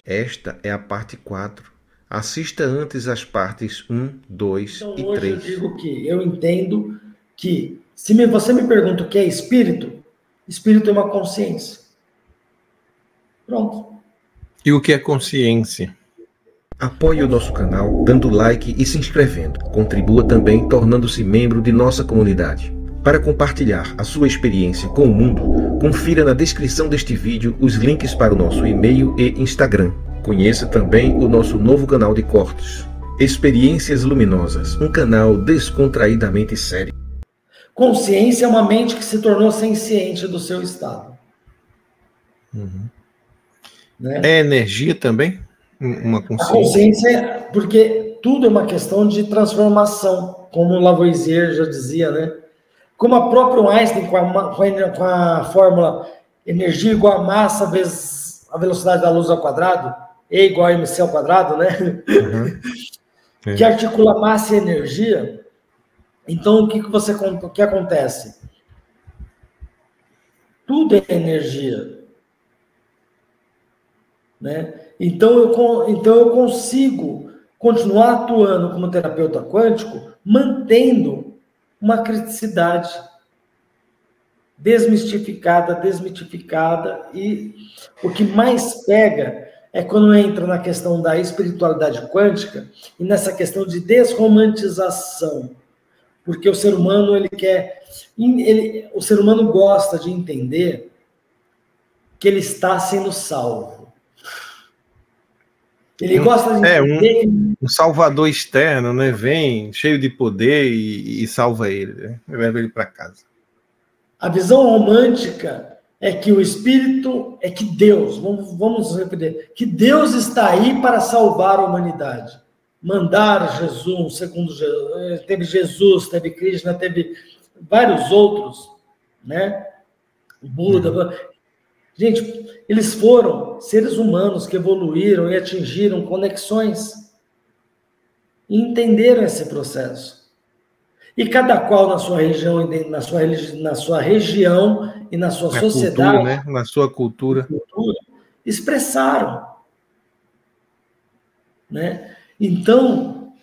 Esta é a parte 4. Assista antes as partes 1, 2 Então, e hoje eu 3. digo que eu entendo que, se você me pergunta o que é espírito, espírito é uma consciência. Pronto. E o que é consciência? Apoie o nosso canal dando like e se inscrevendo. Contribua também tornando-se membro de nossa comunidade. Para compartilhar a sua experiência com o mundo, confira na descrição deste vídeo os links para o nosso e-mail e Instagram. Conheça também o nosso novo canal de cortes, Experiências Luminosas, um canal descontraídamente sério. Consciência é uma mente que se tornou senciente do seu estado. Né? É energia também? Uma A consciência? consciência é porque tudo é uma questão de transformação, como o Lavoisier já dizia, né? Como a própria Einstein, com a fórmula energia igual a massa vezes a velocidade da luz ao quadrado, E igual a mc ao quadrado, né? É. Que articula massa e energia. Então, o que acontece? Tudo é energia. Né? Então eu consigo continuar atuando como terapeuta quântico, mantendo uma criticidade desmistificada, e o que mais pega é quando entra na questão da espiritualidade quântica e nessa questão de desromantização, porque o ser humano o ser humano gosta de entender que ele está sendo salvo. Ele gosta de entender um salvador externo, né? Vem cheio de poder e salva ele, né? Leva ele para casa. A visão romântica é que o espírito, é que Deus, vamos repetir, que Deus está aí para salvar a humanidade. Mandar Jesus, segundo Jesus, teve Krishna, teve vários outros, né? Buda. Gente, eles foram seres humanos que evoluíram e atingiram conexões e entenderam esse processo. E cada qual na sua região, na sua região e na sua sociedade, cultura, né? Na sua cultura, expressaram, né? Então,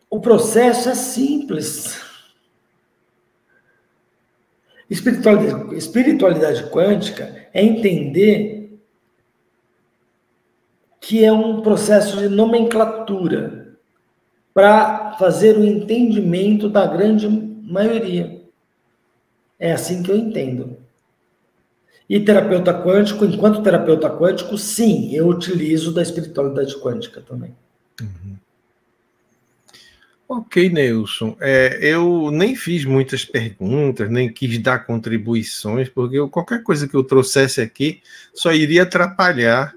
o processo é simples. Espiritualidade quântica é entender que é um processo de nomenclatura para fazer o entendimento da grande maioria. É assim que eu entendo. E terapeuta quântico, enquanto terapeuta quântico, sim, eu utilizo da espiritualidade quântica também. Ok, Neilson. Eu nem fiz muitas perguntas, nem quis dar contribuições, porque qualquer coisa que eu trouxesse aqui só iria atrapalhar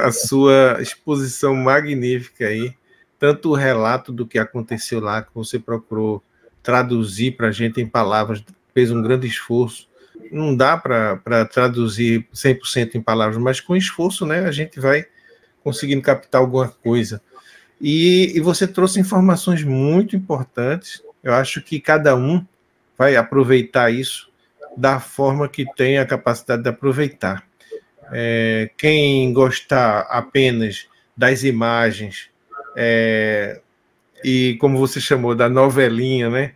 a sua exposição magnífica aí, tanto o relato do que aconteceu lá, que você procurou traduzir para a gente em palavras, fez um grande esforço. Não dá para traduzir 100% em palavras, mas com esforço, né, a gente vai conseguindo captar alguma coisa. E você trouxe informações muito importantes. Eu acho que cada um vai aproveitar isso da forma que tem a capacidade de aproveitar. Quem gostar apenas das imagens e, como você chamou, da novelinha, né?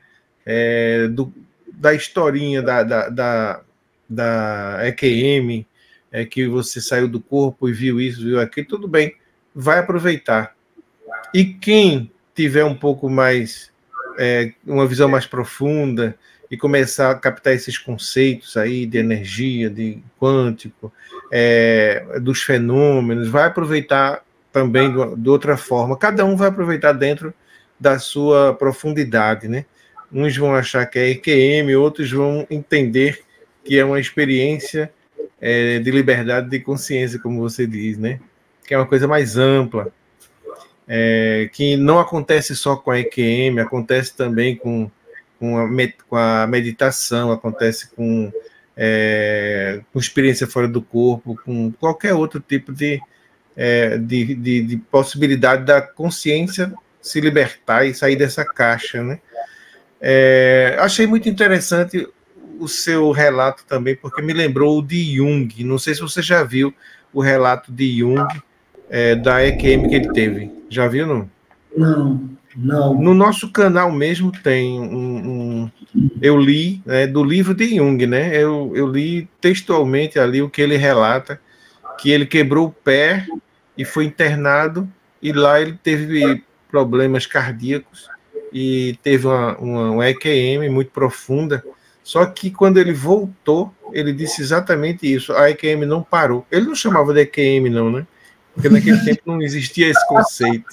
Da historinha da EQM, que você saiu do corpo e viu isso, viu aquilo, tudo bem, vai aproveitar. E quem tiver um pouco mais, uma visão mais profunda e começar a captar esses conceitos aí de energia, de quântico, dos fenômenos, vai aproveitar também de outra forma. Cada um vai aproveitar dentro da sua profundidade, né? Uns vão achar que é EQM, outros vão entender que é uma experiência de liberdade de consciência, como você diz, né? Que é uma coisa mais ampla. Que não acontece só com a EQM, acontece também com a meditação, acontece com experiência fora do corpo, com qualquer outro tipo de possibilidade da consciência se libertar e sair dessa caixa, né? Achei muito interessante o seu relato também, porque me lembrou o de Jung. Não sei se você já viu o relato de Jung, da EQM que ele teve. Já viu, não? Não. No nosso canal mesmo tem eu li, né, do livro de Jung, né? Eu li textualmente ali o que ele relata, que ele quebrou o pé e foi internado, e lá ele teve problemas cardíacos e teve uma EQM muito profunda. Só que quando ele voltou, ele disse exatamente isso. A EQM não parou. Ele não chamava de EQM, não, né? Porque naquele tempo não existia esse conceito.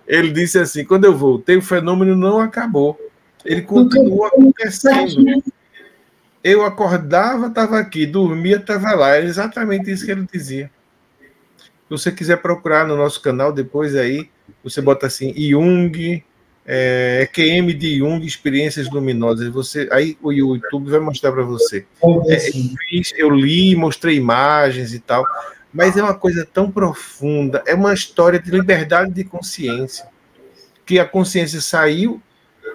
Ele disse assim: quando eu voltei, o fenômeno não acabou. Ele continuou acontecendo. Eu acordava, estava aqui, dormia, estava lá. É exatamente isso que ele dizia. Se você quiser procurar no nosso canal depois aí, você bota assim, Jung, EQM de Jung, Experiências Luminosas. Aí o YouTube vai mostrar para você. Eu li, mostrei imagens e tal, mas é uma coisa tão profunda, é uma história de liberdade de consciência, que a consciência saiu,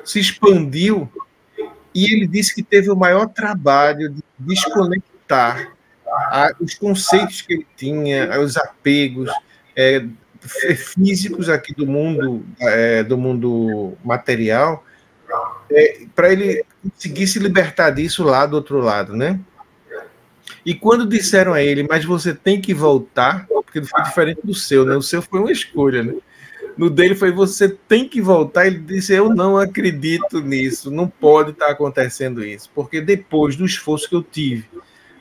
se expandiu, e ele disse que teve o maior trabalho de desconectar os conceitos que ele tinha, os apegos físicos aqui do mundo material, para ele conseguir se libertar disso lá do outro lado, né? E quando disseram a ele, mas você tem que voltar, porque foi diferente do seu, né? O seu foi uma escolha, né? No dele foi, você tem que voltar. Ele disse, eu não acredito nisso, não pode estar acontecendo isso, porque depois do esforço que eu tive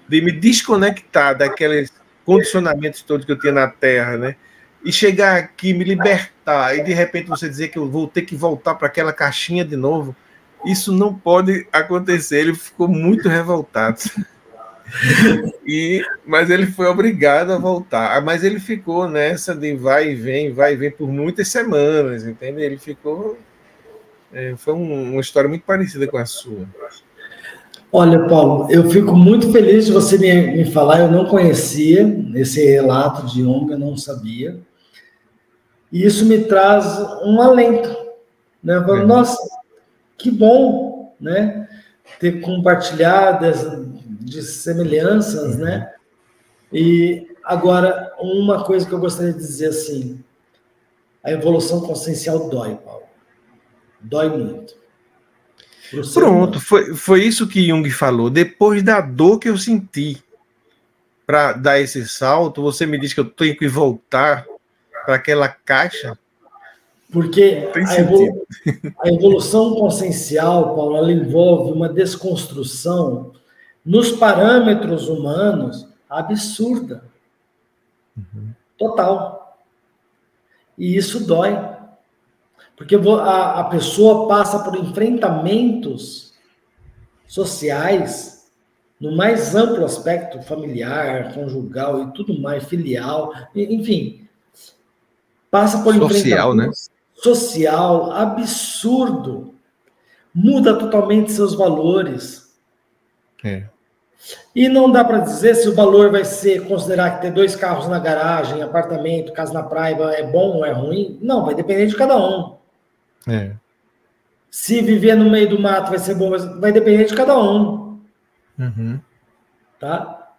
de me desconectar daqueles condicionamentos todos que eu tinha na Terra, né? E chegar aqui, me libertar, e de repente você dizer que eu vou ter que voltar para aquela caixinha de novo, isso não pode acontecer. Ele ficou muito revoltado. Mas ele foi obrigado a voltar. Mas ele ficou nessa de vai e vem por muitas semanas, entende? Ele ficou... foi uma história muito parecida com a sua. Olha, Paulo, eu fico muito feliz de você me falar. Eu não conhecia esse relato de Jung, eu não sabia. E isso me traz um alento, né? Nossa, que bom, né? Ter compartilhado de semelhanças, né? E agora, uma coisa que eu gostaria de dizer assim, a evolução consciencial dói, Paulo. Dói muito. Pronto, foi isso que Jung falou. Depois da dor que eu senti para dar esse salto, você me diz que eu tenho que voltar para aquela caixa? Porque a evolução consciencial, Paulo, ela envolve uma desconstrução nos parâmetros humanos absurda. Total. E isso dói. Porque a pessoa passa por enfrentamentos sociais no mais amplo aspecto, familiar, conjugal e tudo mais, filial, enfim. Passa por enfrentamento social absurdo. Muda totalmente seus valores. E não dá para dizer se o valor vai ser considerar que ter 2 carros na garagem, apartamento, casa na praia é bom ou é ruim. Não, vai depender de cada um. Se viver no meio do mato vai ser bom, vai depender de cada um. Tá?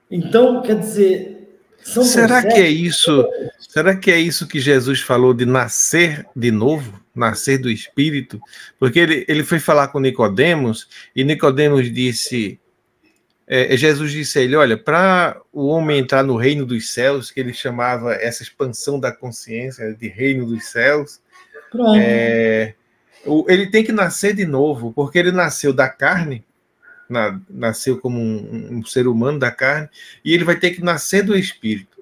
Então, quer dizer, será que é isso que Jesus falou de nascer de novo, nascer do Espírito? Porque ele foi falar com Nicodemos, e Nicodemos disse, Jesus disse a ele, olha, para o homem entrar no reino dos céus, que ele chamava essa expansão da consciência de reino dos céus, ele tem que nascer de novo, porque ele nasceu da carne, nasceu como um ser humano da carne, e ele vai ter que nascer do Espírito.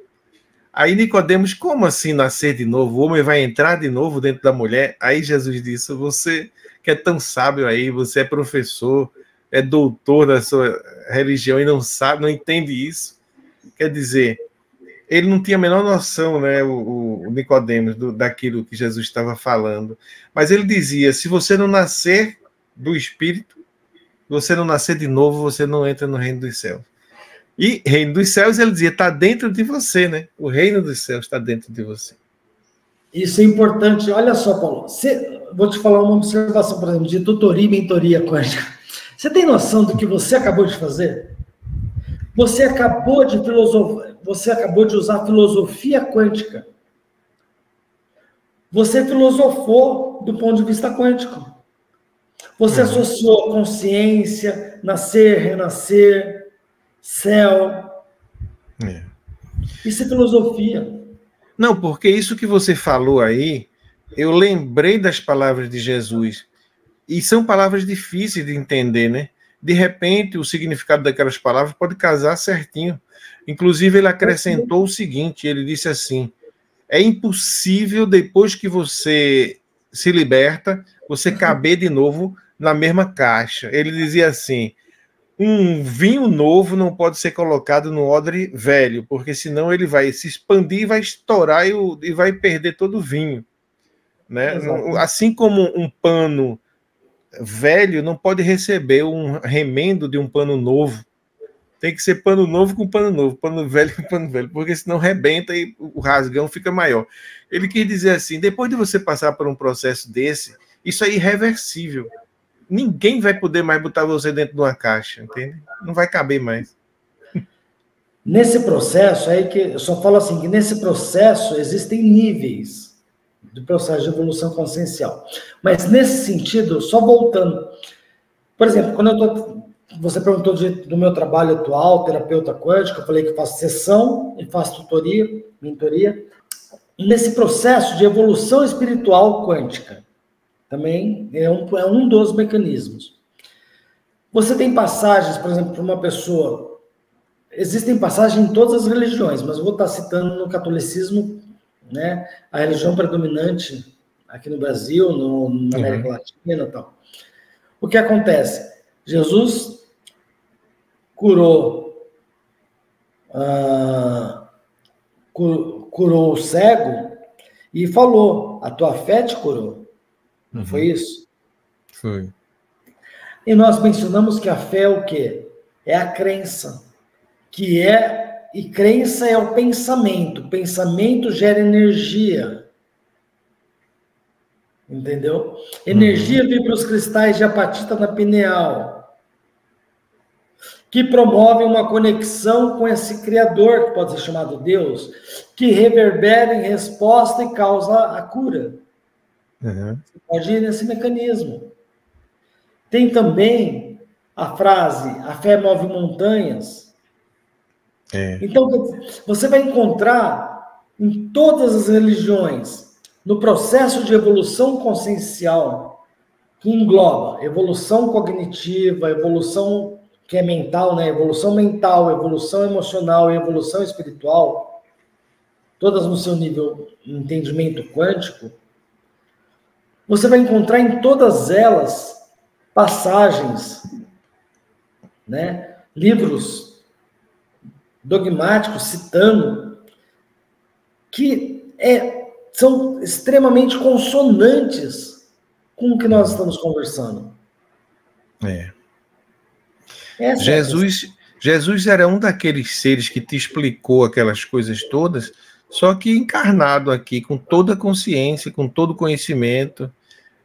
Aí Nicodemos, como assim nascer de novo? O homem vai entrar de novo dentro da mulher? Aí Jesus disse, você que é tão sábio aí, você é professor, é doutor da sua religião e não sabe, não entende isso. Quer dizer, ele não tinha a menor noção, né, o Nicodemos, daquilo que Jesus estava falando. Mas ele dizia, se você não nascer do Espírito, você não nascer de novo, você não entra no reino dos céus. E reino dos céus, ele dizia, está dentro de você, né? O reino dos céus está dentro de você. Isso é importante. Olha só, Paulo, vou te falar uma observação, por exemplo, de tutoria e mentoria quântica. Você tem noção do que você acabou de fazer? Você acabou de usar filosofia quântica. Você filosofou do ponto de vista quântico. Você associou consciência, nascer, renascer, céu. Isso é filosofia. Não, porque isso que você falou aí, eu lembrei das palavras de Jesus. E são palavras difíceis de entender, né? De repente, o significado daquelas palavras pode casar certinho. Inclusive, ele acrescentou o seguinte, ele disse assim, é impossível, depois que você se liberta, você caber de novo na mesma caixa. Ele dizia assim, um vinho novo não pode ser colocado no odre velho, porque senão ele vai se expandir, vai estourar e vai perder todo o vinho. Né? Assim como um pano velho não pode receber um remendo de um pano novo. Tem que ser pano novo com pano novo, pano velho com pano velho, porque senão rebenta e o rasgão fica maior. Ele quis dizer assim, depois de você passar por um processo desse, isso é irreversível. Ninguém vai poder mais botar você dentro de uma caixa, entende? Não vai caber mais. Nesse processo, aí que eu só falo assim, que nesse processo existem níveis do processo de evolução consciencial. Mas nesse sentido, só voltando, por exemplo, quando você perguntou do meu trabalho atual, terapeuta quântico, eu falei que faço sessão e faço tutoria, mentoria. Nesse processo de evolução espiritual quântica, também é um dos mecanismos. Você tem passagens, por exemplo, para uma pessoa, existem passagens em todas as religiões, mas eu vou estar citando no catolicismo, né, a religião predominante aqui no Brasil, na América Latina e tal. O que acontece? Jesus curou o cego e falou, a tua fé te curou. Não foi isso? Foi. E nós mencionamos que a fé é o quê? É a crença. E crença é o pensamento. Pensamento gera energia. Entendeu? Energia vem para os cristais de apatita na pineal, que promovem uma conexão com esse Criador, que pode ser chamado Deus, que reverbera em resposta e causa a cura. Você pode ir nesse mecanismo. Tem também a frase, a fé move montanhas. Então, você vai encontrar em todas as religiões, no processo de evolução consciencial, que engloba evolução cognitiva, evolução que é mental, né? Evolução mental, evolução emocional e evolução espiritual, todas no seu nível de entendimento quântico, você vai encontrar em todas elas passagens, né? Livros dogmáticos citando que são extremamente consonantes com o que nós estamos conversando. Jesus era um daqueles seres que te explicou aquelas coisas todas, só que encarnado aqui, com toda a consciência, com todo o conhecimento.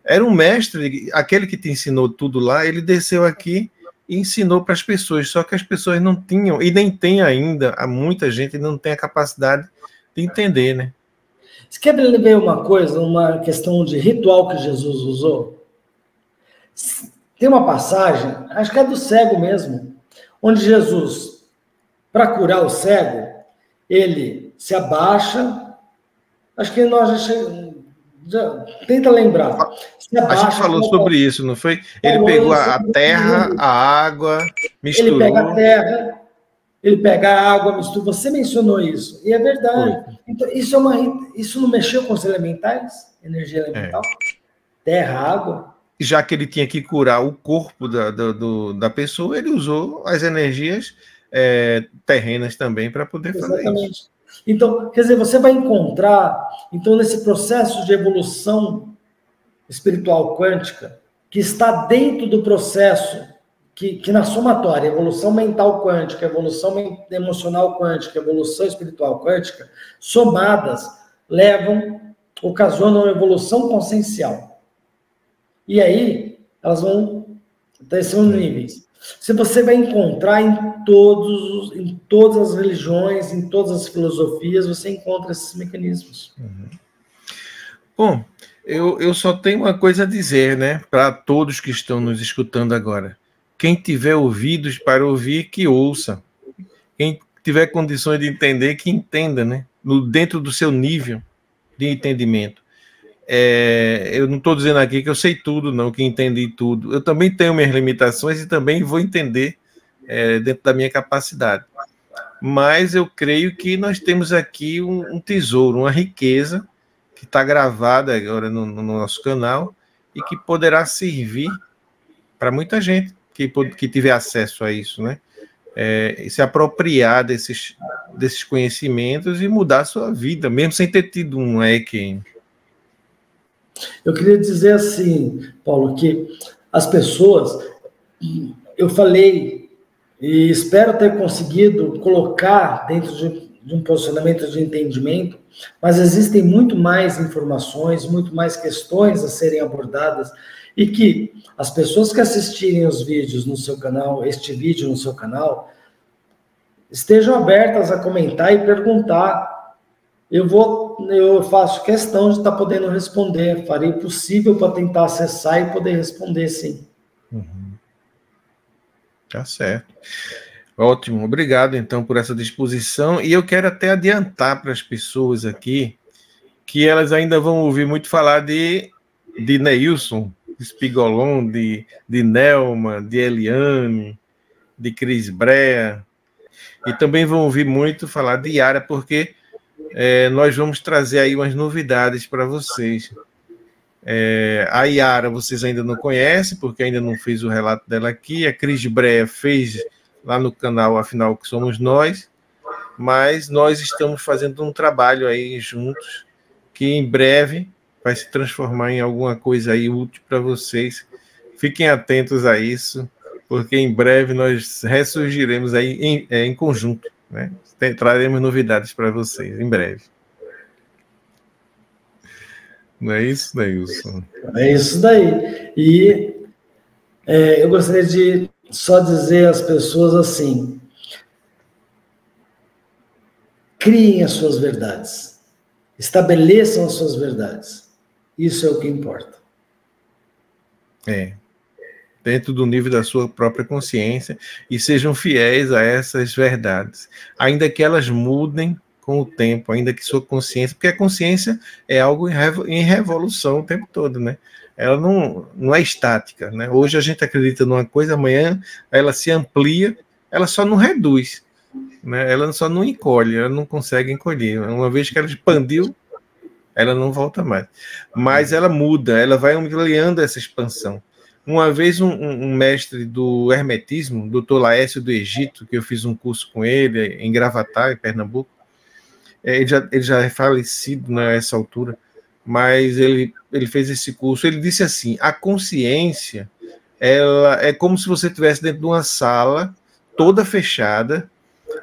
Era um mestre, aquele que te ensinou tudo lá, ele desceu aqui e ensinou para as pessoas, só que as pessoas não tinham, e nem tem ainda, muita gente não tem a capacidade de entender, né? Você quer ver uma coisa, uma questão de ritual que Jesus usou? Tem uma passagem, acho que é do cego mesmo, onde Jesus, para curar o cego, ele se abaixa, acho que nós já tenta lembrar. Se abaixa, a gente falou sobre isso, não foi? Ele pegou a terra, a água, misturou. Ele pega a terra, ele pega a água, mistura. Você mencionou isso, e é verdade. Então, isso não mexeu com os elementais? Energia elemental? Terra, água? Já que ele tinha que curar o corpo da pessoa, ele usou as energias terrenas também para poder fazer isso. Então, quer dizer, você vai encontrar, então, nesse processo de evolução espiritual quântica, que está dentro do processo que na somatória, evolução mental quântica, evolução emocional quântica, evolução espiritual quântica, somadas, ocasionam evolução consciencial. E aí, elas vão Então, são níveis. Se você vai encontrar em todas as religiões, em todas as filosofias, você encontra esses mecanismos. Bom, eu só tenho uma coisa a dizer, né, para todos que estão nos escutando agora. Quem tiver ouvidos para ouvir, que ouça. Quem tiver condições de entender, que entenda, né, dentro do seu nível de entendimento. Eu não estou dizendo aqui que eu sei tudo, não, que entendi tudo. Eu também tenho minhas limitações e também vou entender dentro da minha capacidade. Mas eu creio que nós temos aqui um tesouro, uma riqueza que está gravada agora no nosso canal e que poderá servir para muita gente que tiver acesso a isso, né? Se apropriar desses conhecimentos e mudar a sua vida, mesmo sem ter tido um EQM. Eu queria dizer assim, Paulo, que as pessoas, eu falei, e espero ter conseguido colocar dentro de um posicionamento de entendimento, mas existem muito mais informações, muito mais questões a serem abordadas, e que as pessoas que assistirem os vídeos no seu canal, este vídeo no seu canal, estejam abertas a comentar e perguntar. Eu faço questão de estar podendo responder, farei o possível para tentar acessar e poder responder, sim. Tá certo. Ótimo, obrigado então por essa disposição. E eu quero até adiantar para as pessoas aqui que elas ainda vão ouvir muito falar de Neilson Spigolon, de Nelma, de Eliane, de Cris Brea, e também vão ouvir muito falar de Yara, porque nós vamos trazer aí umas novidades para vocês. A Yara vocês ainda não conhecem, porque ainda não fez o relato dela aqui. A Cris Brea fez lá no canal Afinal Que Somos Nós, mas nós estamos fazendo um trabalho aí juntos, que em breve vai se transformar em alguma coisa aí útil para vocês. Fiquem atentos a isso, porque em breve nós ressurgiremos aí em conjunto, né? Traremos novidades para vocês em breve. Não é isso, Neilson? É isso daí. E eu gostaria de só dizer às pessoas assim: criem as suas verdades, estabeleçam as suas verdades. Isso é o que importa. Dentro do nível da sua própria consciência, e sejam fiéis a essas verdades, ainda que elas mudem com o tempo, ainda que sua consciência, porque a consciência é algo em revolução o tempo todo, né? Ela não é estática, né? Hoje a gente acredita numa coisa, amanhã ela se amplia, ela só não reduz, né? Ela só não encolhe, ela não consegue encolher. Uma vez que ela expandiu, ela não volta mais. Mas ela muda, ela vai ampliando essa expansão. Uma vez um mestre do hermetismo, Dr. Laércio do Egito, que eu fiz um curso com ele em Gravatá, em Pernambuco, ele já é falecido nessa altura, mas ele fez esse curso. Ele disse assim: a consciência ela é como se você estivesse dentro de uma sala toda fechada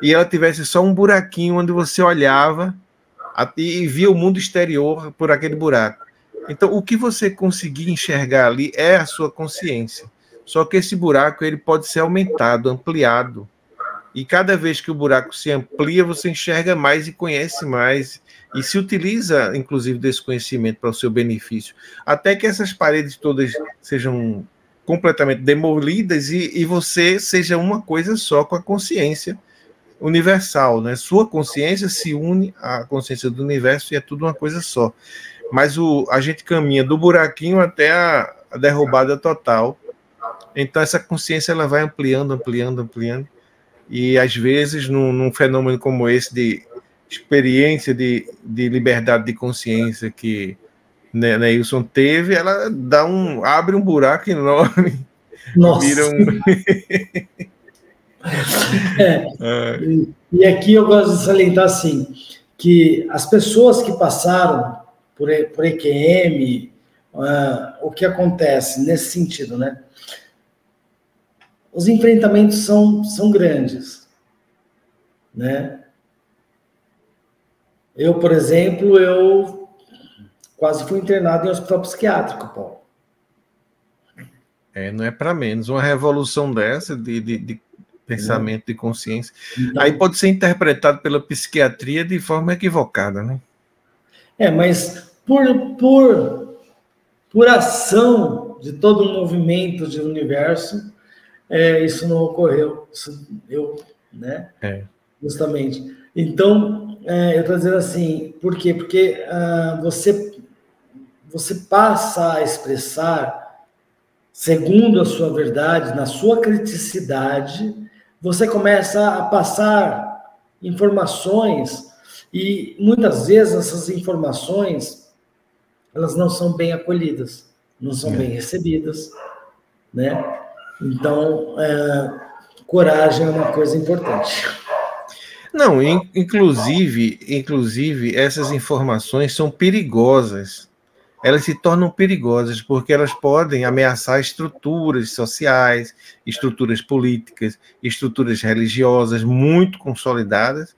e ela tivesse só um buraquinho onde você olhava e via o mundo exterior por aquele buraco. Então, o que você conseguir enxergar ali é a sua consciência. Só que esse buraco ele pode ser aumentado, ampliado. E cada vez que o buraco se amplia, você enxerga mais e conhece mais. E se utiliza, inclusive, desse conhecimento para o seu benefício. Até que essas paredes todas sejam completamente demolidas e você seja uma coisa só com a consciência universal, né? Sua consciência se une à consciência do universo e é tudo uma coisa só. Mas a gente caminha do buraquinho até a derrubada total. Então essa consciência ela vai ampliando, ampliando, ampliando. E às vezes num fenômeno como esse de experiência de liberdade de consciência que Neilson teve, ela abre um buraco enorme. Nossa. Vira E aqui eu gosto de salientar assim, que as pessoas que passaram por EQM, o que acontece nesse sentido, né? Os enfrentamentos são grandes, né? Eu, por exemplo, quase fui internado em hospital psiquiátrico, Paulo. Não é para menos. Uma revolução dessa de pensamento, de consciência, então, aí pode ser interpretado pela psiquiatria de forma equivocada, né? Mas por ação de todo um movimento de universo, isso não ocorreu. Né? Justamente. Então, eu estou dizendo assim, por quê? Porque você passa a expressar, segundo a sua verdade, na sua criticidade, você começa a passar informações e muitas vezes essas informações elas não são bem acolhidas, não são bem recebidas, né? Então, coragem é uma coisa importante. Não, inclusive essas informações são perigosas. Elas se tornam perigosas porque elas podem ameaçar estruturas sociais, estruturas políticas, estruturas religiosas muito consolidadas,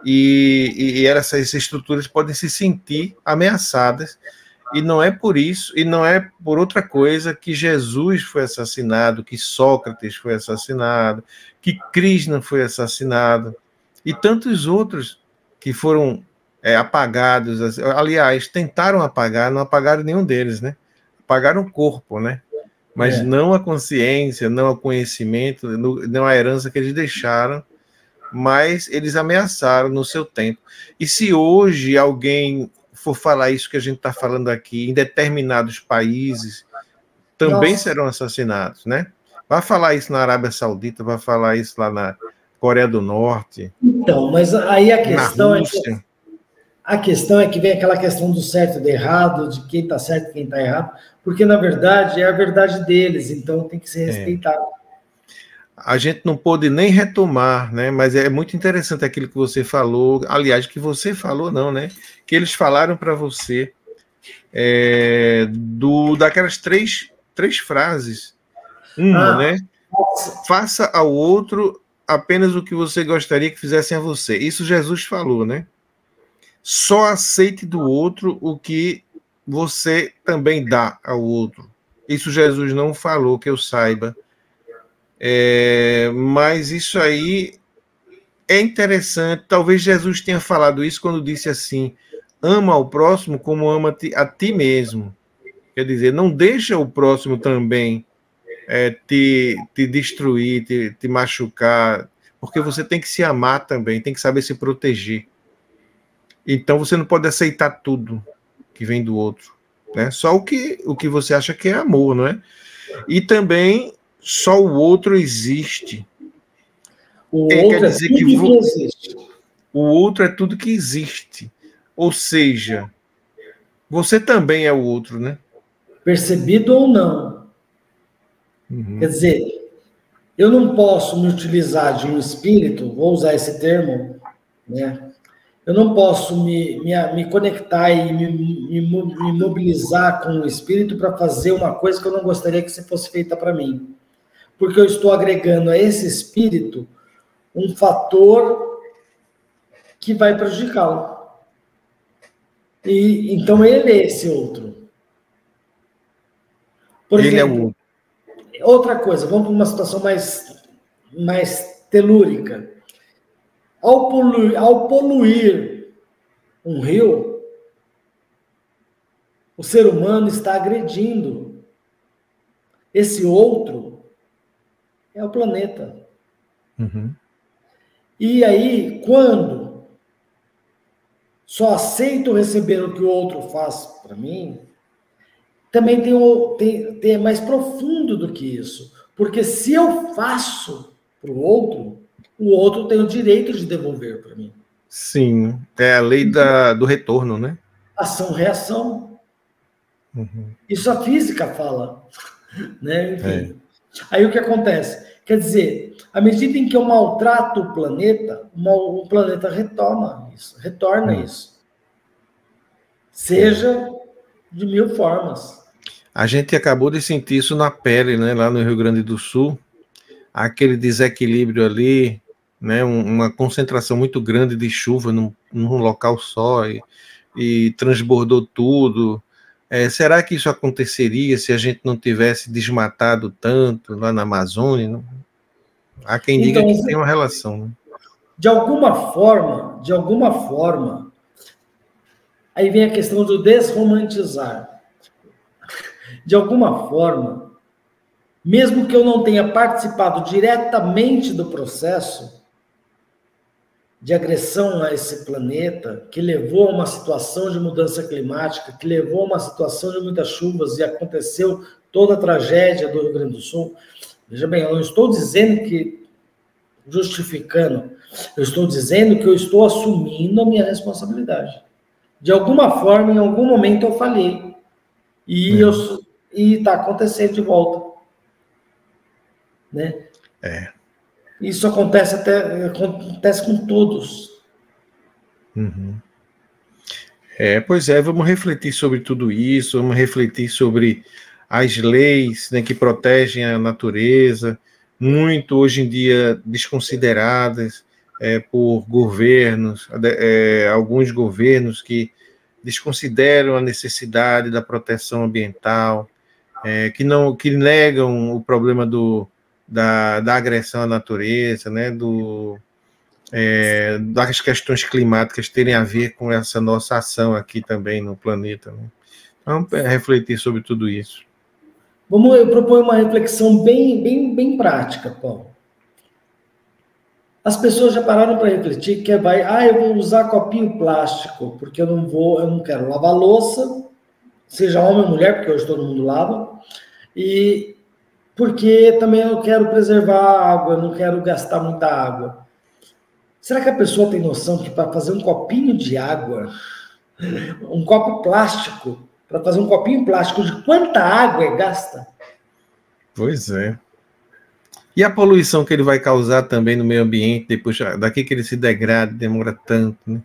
e essas estruturas podem se sentir ameaçadas, e não é por isso, e não é por outra coisa que Jesus foi assassinado, que Sócrates foi assassinado, que Krishna foi assassinado, e tantos outros que foram apagados. Aliás, tentaram apagar, não apagaram nenhum deles, né? Apagaram o corpo, né? Mas não a consciência, não o conhecimento, não a herança que eles deixaram, mas eles ameaçaram no seu tempo. E se hoje alguém for falar isso que a gente está falando aqui, em determinados países, também serão assassinados, né? Vai falar isso na Arábia Saudita, vai falar isso lá na Coreia do Norte. Então, mas aí a questão é que vem aquela questão do certo e do errado, de quem está certo e quem está errado, porque, na verdade, é a verdade deles, então tem que ser respeitado. A gente não pôde nem retomar, né? Mas é muito interessante aquilo que você falou, aliás, que você falou não, né? Que eles falaram para você daquelas três frases. Né? Faça ao outro apenas o que você gostaria que fizessem a você. Isso Jesus falou, né? Só aceite do outro o que você também dá ao outro. Isso Jesus não falou, que eu saiba. Mas isso aí é interessante. Talvez Jesus tenha falado isso quando disse assim: ama ao próximo como ama a ti mesmo. Quer dizer, não deixa o próximo também te destruir, te machucar, porque você tem que se amar também, tem que saber se proteger. Então você não pode aceitar tudo que vem do outro, né? Só o que você acha que é amor, não é? E também só o outro existe. O outro é tudo que existe. O outro é tudo que existe. Ou seja, você também é o outro, né? Percebido ou não. Quer dizer, eu não posso me utilizar de um espírito, vou usar esse termo, né? Eu não posso me conectar e me mobilizar com o espírito para fazer uma coisa que eu não gostaria que fosse feita para mim. Porque eu estou agregando a esse espírito um fator que vai prejudicá-lo. E então ele é esse outro. Por exemplo, ele é o outro. Outra coisa, vamos para uma situação mais telúrica. Ao poluir um rio, o ser humano está agredindo. Esse outro é o planeta. E aí, quando só aceito receber o que o outro faz para mim, também tem mais profundo do que isso. Porque se eu faço para o outro tem o direito de devolver para mim. Sim, é a lei do retorno, né? Ação-reação. Isso a física fala. Né? Enfim. Aí o que acontece? Quer dizer, à medida em que eu maltrato o planeta, o planeta retorna isso. Seja de mil formas. A gente acabou de sentir isso na pele, né? Lá no Rio Grande do Sul. Aquele desequilíbrio ali, né? Uma concentração muito grande de chuva num local só e transbordou tudo. Será que isso aconteceria se a gente não tivesse desmatado tanto lá na Amazônia? Não? Há quem diga Então, que tem uma relação. Né? de alguma forma, aí vem a questão do desromantizar. De alguma forma, mesmo que eu não tenha participado diretamente do processo de agressão a esse planeta, que levou a uma situação de mudança climática, que levou a uma situação de muitas chuvas e aconteceu toda a tragédia do Rio Grande do Sul. Veja bem, eu não estou dizendo que, justificando, eu estou dizendo que eu estou assumindo a minha responsabilidade. De alguma forma, em algum momento eu falhei. E está acontecendo de volta. Né? Isso acontece com todos. Uhum. Pois é, vamos refletir sobre tudo isso, vamos refletir sobre as leis, né, que protegem a natureza, muito hoje em dia desconsideradas por governos, alguns governos que desconsideram a necessidade da proteção ambiental, que negam o problema da agressão à natureza, né, das questões climáticas terem a ver com essa nossa ação aqui também no planeta. Né? Vamos refletir sobre tudo isso. Eu proponho uma reflexão bem prática, Paulo. As pessoas já pararam para refletir que eu vou usar copinho plástico, porque eu não quero lavar louça, seja homem ou mulher, porque hoje todo mundo lava, e porque também eu quero preservar a água, eu não quero gastar muita água. Será que a pessoa tem noção que para fazer um copinho de água, um copo plástico, para fazer um copinho plástico, de quanta água é gasta? Pois é. E a poluição que ele vai causar também no meio ambiente, depois daqui que ele se degrada, demora tanto, né?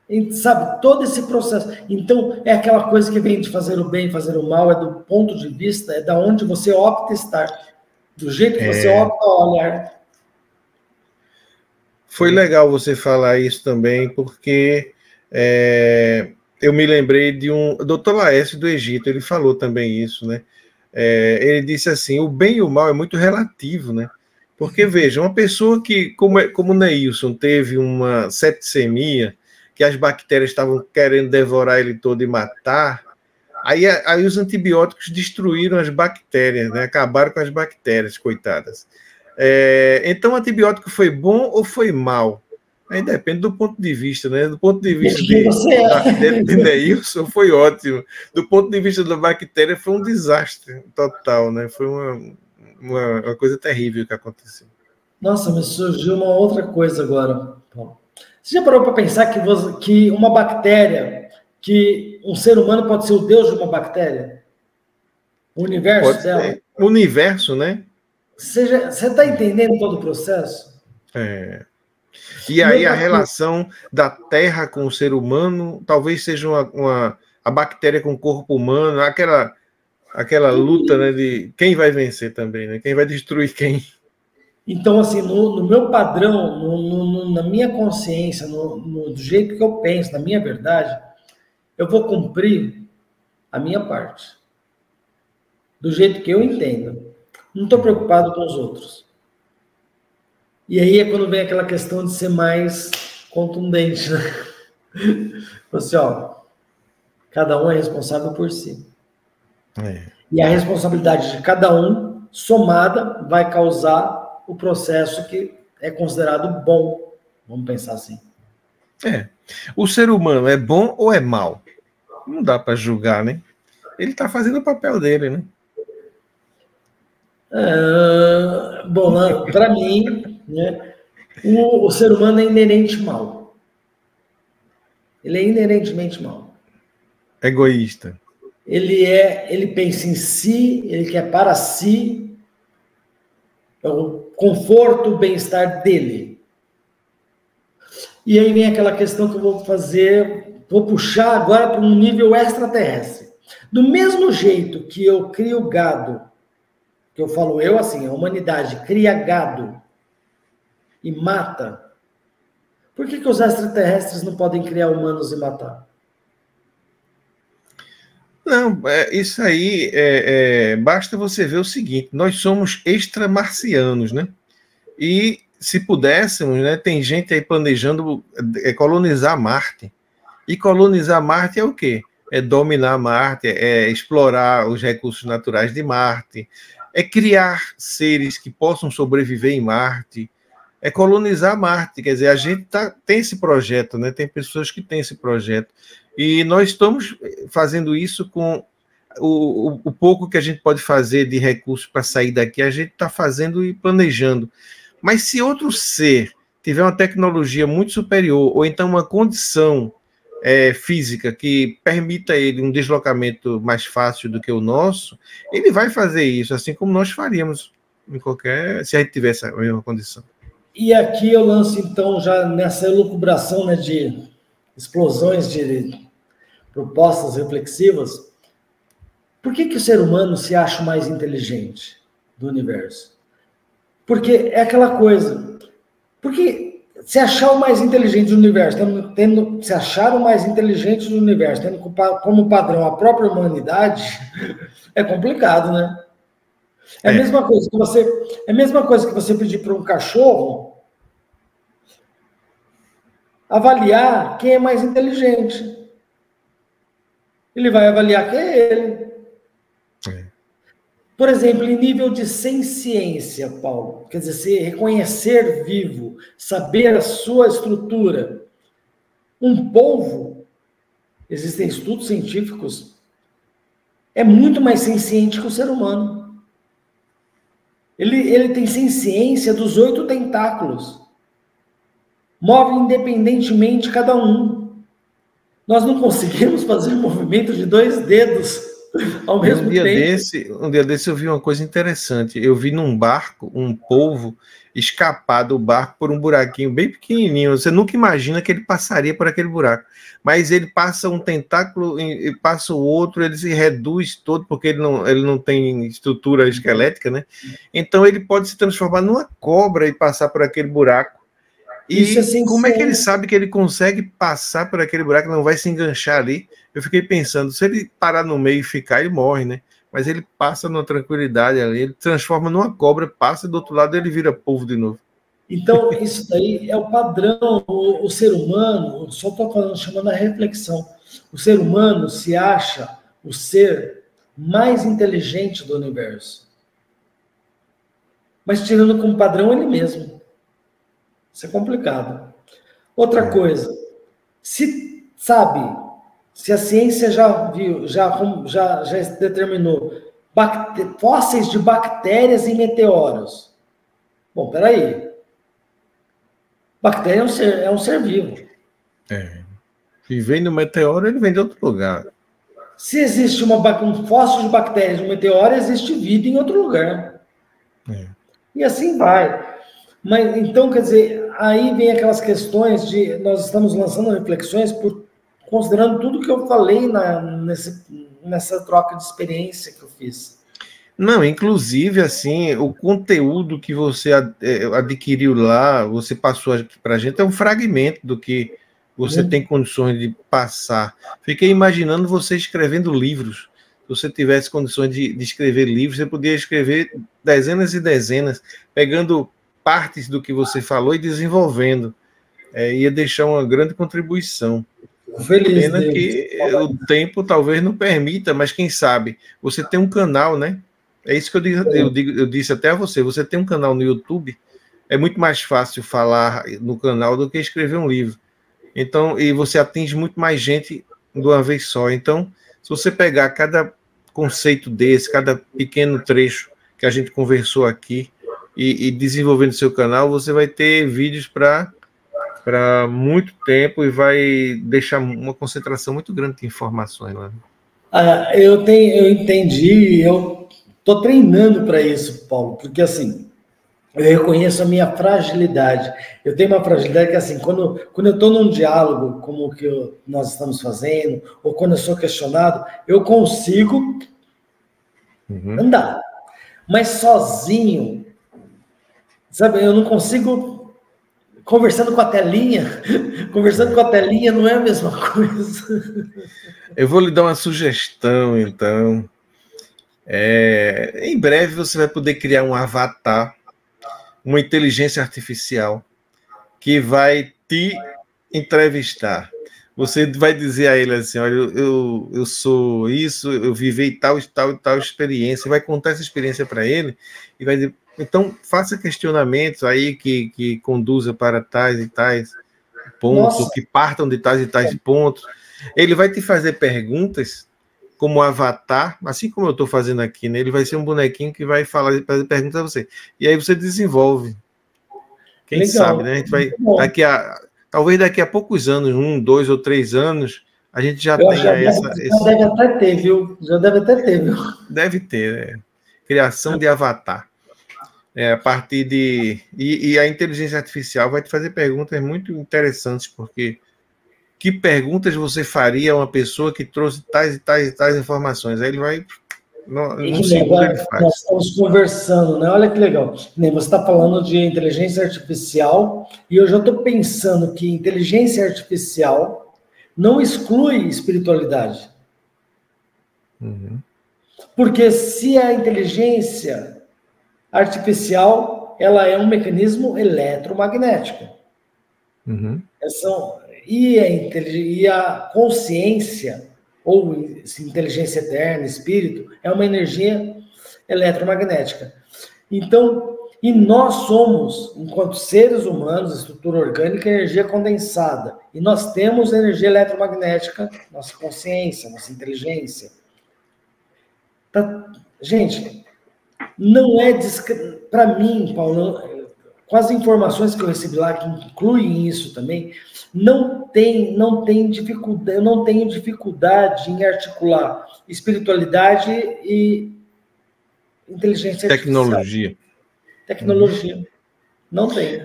E, sabe, todo esse processo. Então, é aquela coisa que vem de fazer o bem, fazer o mal, é do ponto de vista, é da onde você opta estar, do jeito que você opta olhar. Foi legal você falar isso também, porque eu me lembrei de um Dr. Laércio do Egito, ele falou também isso, né? Ele disse assim, o bem e o mal é muito relativo, né? Porque, veja, uma pessoa que, como o Neilson, teve uma septicemia, que as bactérias estavam querendo devorar ele todo e matar, aí os antibióticos destruíram as bactérias, né? Acabaram com as bactérias, coitadas. Então, o antibiótico foi bom ou foi mal? Aí depende do ponto de vista, né? Do ponto de vista de Neilson, foi ótimo. Do ponto de vista da bactéria, foi um desastre total, né? Foi uma coisa terrível que aconteceu. Nossa, me surgiu uma outra coisa agora, Paulo. Você já parou para pensar que uma bactéria, que um ser humano pode ser o deus de uma bactéria? O universo Pode dela? ser. O universo, né? Você está entendendo todo o processo? E aí a relação da Terra com o ser humano talvez seja a bactéria com o corpo humano, aquela luta, né, de quem vai vencer também, né? Quem vai destruir quem. Então, assim, no meu padrão, na minha consciência, do jeito que eu penso, na minha verdade, eu vou cumprir a minha parte. Do jeito que eu entendo. Não estou preocupado com os outros. E aí é quando vem aquela questão de ser mais contundente, né? Assim, cada um é responsável por si. E a responsabilidade de cada um, somada, vai causar o processo que é considerado bom. Vamos pensar assim. O ser humano é bom ou é mau? Não dá para julgar, né? Ele está fazendo o papel dele, né? Bom, para mim, né, o ser humano é inerente mal. Ele é inerentemente mal. Egoísta. Ele pensa em si, ele quer para si o conforto, o bem-estar dele. E aí vem aquela questão que eu vou puxar agora para um nível extraterrestre. Do mesmo jeito que eu crio gado, que eu falo assim, a humanidade cria gado e mata, por que os extraterrestres não podem criar humanos e matar? Não, isso aí, basta você ver o seguinte, nós somos extramarcianos, né? E se pudéssemos, né, tem gente aí planejando colonizar Marte. E colonizar Marte é o quê? É dominar Marte, é explorar os recursos naturais de Marte, é criar seres que possam sobreviver em Marte, é colonizar Marte. Quer dizer, a gente tem esse projeto, né? Tem pessoas que têm esse projeto. E nós estamos fazendo isso com o pouco que a gente pode fazer de recursos para sair daqui, a gente está fazendo e planejando. Mas se outro ser tiver uma tecnologia muito superior, ou então uma condição física que permita ele um deslocamento mais fácil do que o nosso, ele vai fazer isso, assim como nós faríamos se a gente tivesse a mesma condição. E aqui eu lanço, então, já nessa elucubração, né, de explosões de propostas reflexivas, por que o ser humano se acha o mais inteligente do universo? Porque é aquela coisa, porque se achar o mais inteligente do universo, se achar o mais inteligente do universo, tendo como padrão a própria humanidade, é complicado, né? É a mesma coisa que você pedir para um cachorro avaliar quem é mais inteligente. Ele vai avaliar quem é ele. Por exemplo, em nível de ciência, Paulo, quer dizer, se reconhecer vivo, saber a sua estrutura, um polvo, existem estudos científicos, é muito mais senciente que o ser humano. Ele tem ciência dos 8 tentáculos. Move independentemente cada um. Nós não conseguimos fazer movimento de 2 dedos ao mesmo tempo. Um dia desse eu vi uma coisa interessante. Eu vi num barco um polvo escapar do barco por um buraquinho bem pequenininho. Você nunca imagina que ele passaria por aquele buraco. Mas ele passa um tentáculo e passa o outro, ele se reduz todo, porque ele não tem estrutura esquelética, né? Então ele pode se transformar numa cobra e passar por aquele buraco. E como é que ele sabe que ele consegue passar por aquele buraco, não vai se enganchar ali? Eu fiquei pensando, se ele parar no meio e ficar, ele morre, né? Mas ele passa numa tranquilidade ali, ele transforma numa cobra, passa do outro lado, ele vira polvo de novo. Então, isso daí é o padrão. O ser humano, só estou chamando a reflexão, o ser humano se acha o ser mais inteligente do universo. Mas tirando como padrão ele mesmo. Isso é complicado. Outra coisa, se a ciência já viu, já determinou fósseis de bactérias e meteoros. Bom, peraí. Bactéria é um ser vivo. Se vem do meteoro, ele vem de outro lugar. Se existe um fóssil de bactérias, um meteoro, existe vida em outro lugar. E assim vai. Mas, então, quer dizer, aí vem aquelas questões de... Nós estamos lançando reflexões considerando tudo que eu falei nessa troca de experiência que eu fiz. Não, inclusive, assim, o conteúdo que você adquiriu lá, você passou aqui para a gente, é um fragmento do que você tem condições de passar. Fiquei imaginando você escrevendo livros. Se você tivesse condições de escrever livros, você podia escrever dezenas e dezenas, pegando partes do que você falou e desenvolvendo. Ia deixar uma grande contribuição. Feliz. Pena que o tempo talvez não permita, mas quem sabe? Você tem um canal, né? É isso que eu disse até a você. Você tem um canal no YouTube, é muito mais fácil falar no canal do que escrever um livro. Então, e você atinge muito mais gente de uma vez só. Então, se você pegar cada conceito desse, cada pequeno trecho que a gente conversou aqui e desenvolver no seu canal, você vai ter vídeos para muito tempo e vai deixar uma concentração muito grande de informações lá. Eu entendi, eu estou treinando para isso, Paulo, porque assim, eu reconheço a minha fragilidade. Eu tenho uma fragilidade que assim, quando eu estou num diálogo como o que nós estamos fazendo, ou quando eu sou questionado, eu consigo andar. Mas sozinho, sabe, eu não consigo conversando com a telinha, conversando com a telinha não é a mesma coisa. Eu vou lhe dar uma sugestão, então. Em breve você vai poder criar um avatar, uma inteligência artificial, que vai te entrevistar. Você vai dizer a ele assim, olha, eu sou isso, eu vivi tal experiência, vai contar essa experiência para ele, e vai dizer, então faça questionamentos aí que conduza para tais e tais pontos, ou que partam de tais e tais pontos. Ele vai te fazer perguntas como avatar, assim como eu estou fazendo aqui, né? Ele vai ser um bonequinho que vai fazer perguntas a você. E aí você desenvolve. Quem sabe, né? A gente vai, talvez daqui a poucos anos, 1, 2 ou 3 anos, a gente já tenha essa... Já deve até ter, viu? Já deve até ter, viu? Deve ter, né? Criação de avatar. A partir de... E a inteligência artificial vai te fazer perguntas muito interessantes, porque que perguntas você faria a uma pessoa que trouxe tais e tais e tais informações? Aí ele vai... Num segundo ele faz. Nós estamos conversando, né? Olha que legal. Você está falando de inteligência artificial e eu já estou pensando que inteligência artificial não exclui espiritualidade. Uhum. Porque se a inteligência artificial, ela é um mecanismo eletromagnético. Uhum. E a consciência, ou inteligência eterna, espírito, é uma energia eletromagnética. Então, e nós somos, enquanto seres humanos, estrutura orgânica, energia condensada. E nós temos energia eletromagnética, nossa consciência, nossa inteligência. Gente, não é... Para mim, Paulo, com as informações que eu recebi lá, que incluem isso também, não tem dificuldade, eu não tenho dificuldade em articular espiritualidade e inteligência artificial. Tecnologia. Não tem.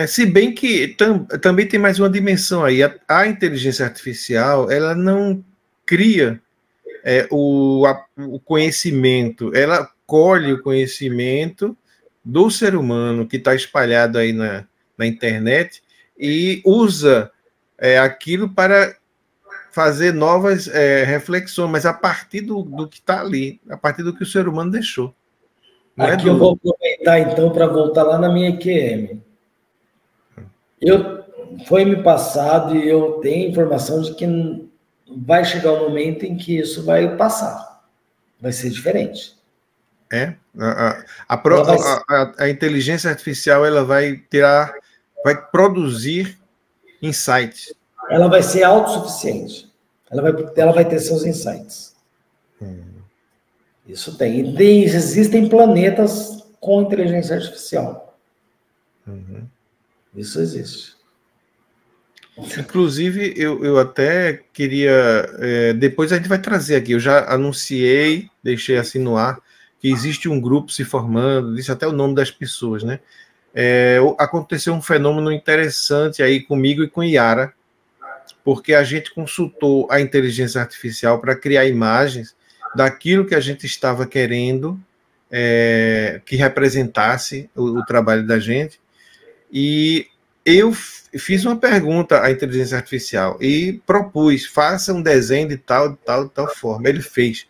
Se bem que também tem mais uma dimensão aí. A inteligência artificial, ela não cria o conhecimento, ela colhe o conhecimento do ser humano que está espalhado aí na internet e usa aquilo para fazer novas reflexões, mas a partir do que está ali, a partir do que o ser humano deixou. Aqui eu vou aproveitar, então, para voltar lá na minha EQM. Foi me passado e eu tenho informação de que vai chegar um momento em que isso vai passar. Vai ser diferente. A inteligência artificial ela vai produzir insights. Ela vai ser autossuficiente. Ela vai ter seus insights. Isso tem. Existem planetas com inteligência artificial. Uhum. Isso existe. Inclusive, eu até queria... depois a gente vai trazer aqui. Eu já anunciei, deixei assim no ar, que existe um grupo se formando, disse até o nome das pessoas, né? Aconteceu um fenômeno interessante aí comigo e com Yara, porque a gente consultou a inteligência artificial para criar imagens daquilo que a gente estava querendo que representasse o trabalho da gente, e eu fiz uma pergunta à inteligência artificial e propus, faça um desenho de tal forma. Ele fez.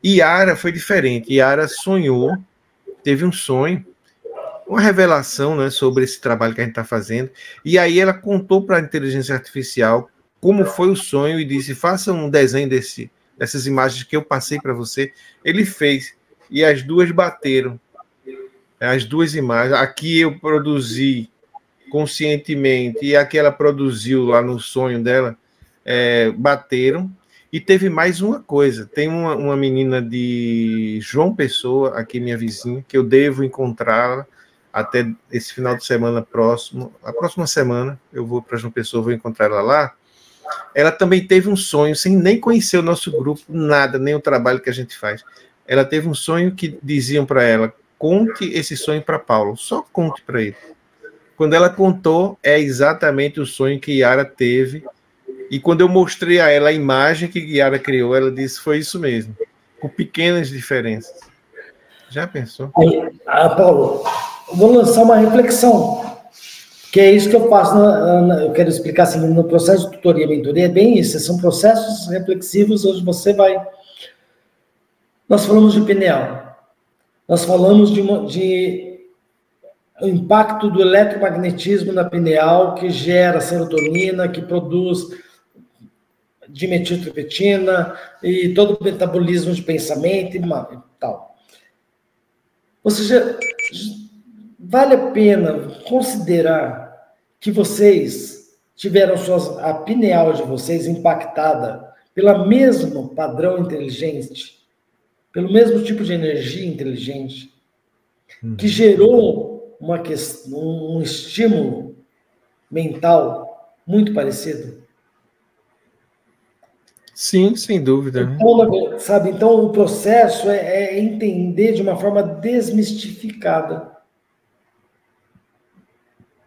Yara foi diferente. Yara sonhou, teve um sonho, uma revelação, né, sobre esse trabalho que a gente está fazendo, e aí ela contou para a inteligência artificial como foi o sonho e disse, faça um desenho dessas imagens que eu passei para você. Ele fez, e as duas bateram. As duas imagens. Aqui eu produzi conscientemente, e a que ela produziu lá no sonho dela, bateram. E teve mais uma coisa, tem uma menina de João Pessoa, aqui minha vizinha, que eu devo encontrá-la até esse final de semana próximo. A próxima semana eu vou para João Pessoa, vou encontrar ela lá. Ela também teve um sonho, sem nem conhecer o nosso grupo, nada, nem o trabalho que a gente faz. Ela teve um sonho que diziam para ela, conte esse sonho para Paulo, só conte para ele. Quando ela contou, é exatamente o sonho que Yara teve. E quando eu mostrei a ela a imagem que Yara criou, ela disse, foi isso mesmo, com pequenas diferenças. Já pensou? Paulo, eu vou lançar uma reflexão. Que é isso que eu faço, eu quero explicar assim, no processo de tutoria e mentoria, é bem isso, são processos reflexivos onde você vai... Nós falamos de pineal, nós falamos de o impacto do eletromagnetismo na pineal, que gera serotonina, que produz dimetiltriptina e todo o metabolismo de pensamento e tal. Ou seja, vale a pena considerar que vocês tiveram a pineal de vocês impactada pelo mesmo padrão inteligente, pelo mesmo tipo de energia inteligente, que gerou um estímulo mental muito parecido? Sim, sem dúvida. Então, sabe, então o processo é entender de uma forma desmistificada.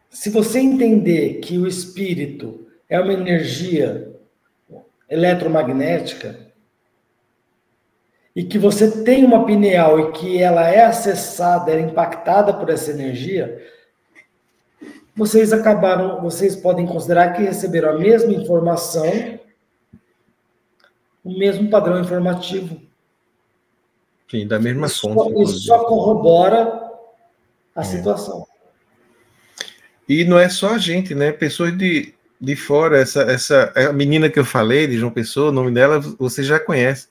Se você entender que o espírito é uma energia eletromagnética e que você tem uma pineal e que ela é acessada, é impactada por essa energia, vocês podem considerar que receberam a mesma informação, o mesmo padrão informativo. Sim, da mesma fonte. Isso só corrobora a situação. E não é só a gente, né? Pessoas de fora, a menina que eu falei, de João Pessoa, o nome dela você já conhece,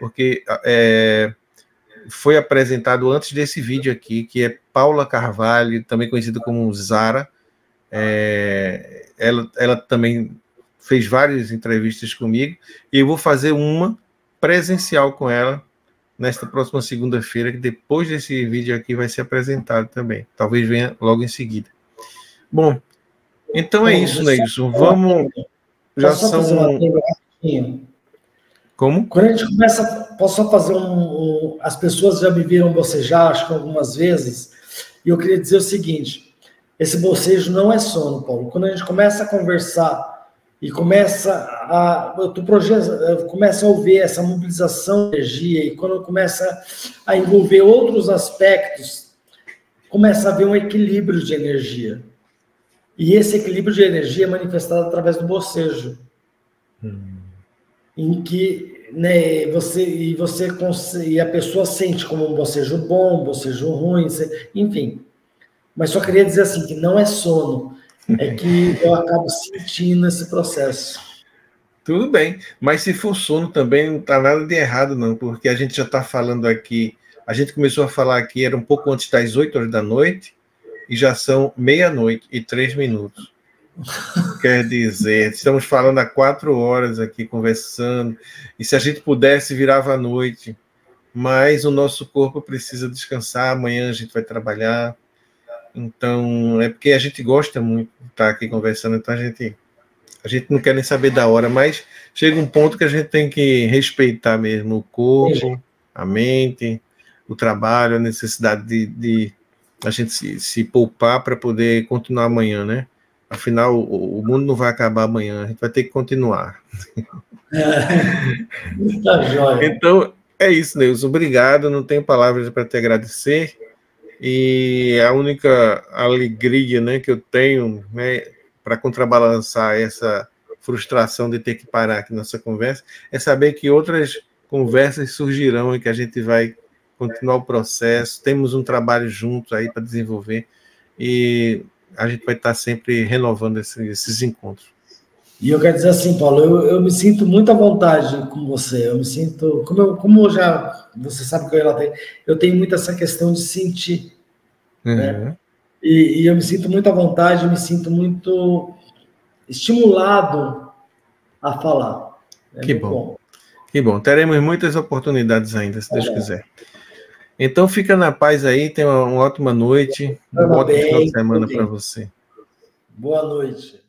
porque foi apresentado antes desse vídeo aqui, que é Paula Carvalho, também conhecida como Zara. Ela também fez várias entrevistas comigo, e eu vou fazer uma presencial com ela nesta próxima segunda-feira, que depois desse vídeo aqui vai ser apresentado também. Talvez venha logo em seguida. Bom, então é isso, Neilson. Vamos... Já são... Como? Quando a gente começa... Posso só fazer as pessoas já me viram bocejar, acho que algumas vezes, e eu queria dizer o seguinte: esse bocejo não é sono, Paulo. Quando a gente começa a conversar e começa a ouvir essa mobilização de energia, e quando começa a envolver outros aspectos, começa a haver um equilíbrio de energia. E esse equilíbrio de energia é manifestado através do bocejo. Em que, né, e a pessoa sente como um bocejo bom, um bocejo ruim, enfim. Mas só queria dizer assim, que não é sono, é que eu acabo sentindo esse processo. Tudo bem, mas se for sono também não está nada de errado, não, porque a gente já está falando aqui, a gente começou a falar aqui, era um pouco antes das 8 horas da noite, e já são 00:03. Quer dizer, estamos falando há 4 horas aqui, conversando, e se a gente pudesse, virava à noite, mas o nosso corpo precisa descansar, amanhã a gente vai trabalhar. Então, é porque a gente gosta muito de estar aqui conversando, então a gente não quer nem saber da hora, mas chega um ponto que a gente tem que respeitar mesmo o corpo, a mente, o trabalho, a necessidade de a gente se poupar para poder continuar amanhã, né? Afinal, o mundo não vai acabar amanhã, a gente vai ter que continuar. Tá joia. Então, é isso, Neilson. Obrigado, não tenho palavras para te agradecer. E a única alegria, né, que eu tenho, né, para contrabalançar essa frustração de ter que parar aqui nossa conversa, é saber que outras conversas surgirão e que a gente vai continuar o processo. Temos um trabalho junto aí para desenvolver e a gente vai estar sempre renovando esses encontros. E eu quero dizer assim, Paulo, eu me sinto muito à vontade com você. Eu me sinto, como você sabe que eu tenho muito essa questão de sentir, né? E eu me sinto muito à vontade, me sinto muito estimulado a falar. Que bom. Que bom. Teremos muitas oportunidades ainda, se Deus quiser. Então fica na paz aí, tenha uma ótima noite, um ótimo final de semana para você. Boa noite.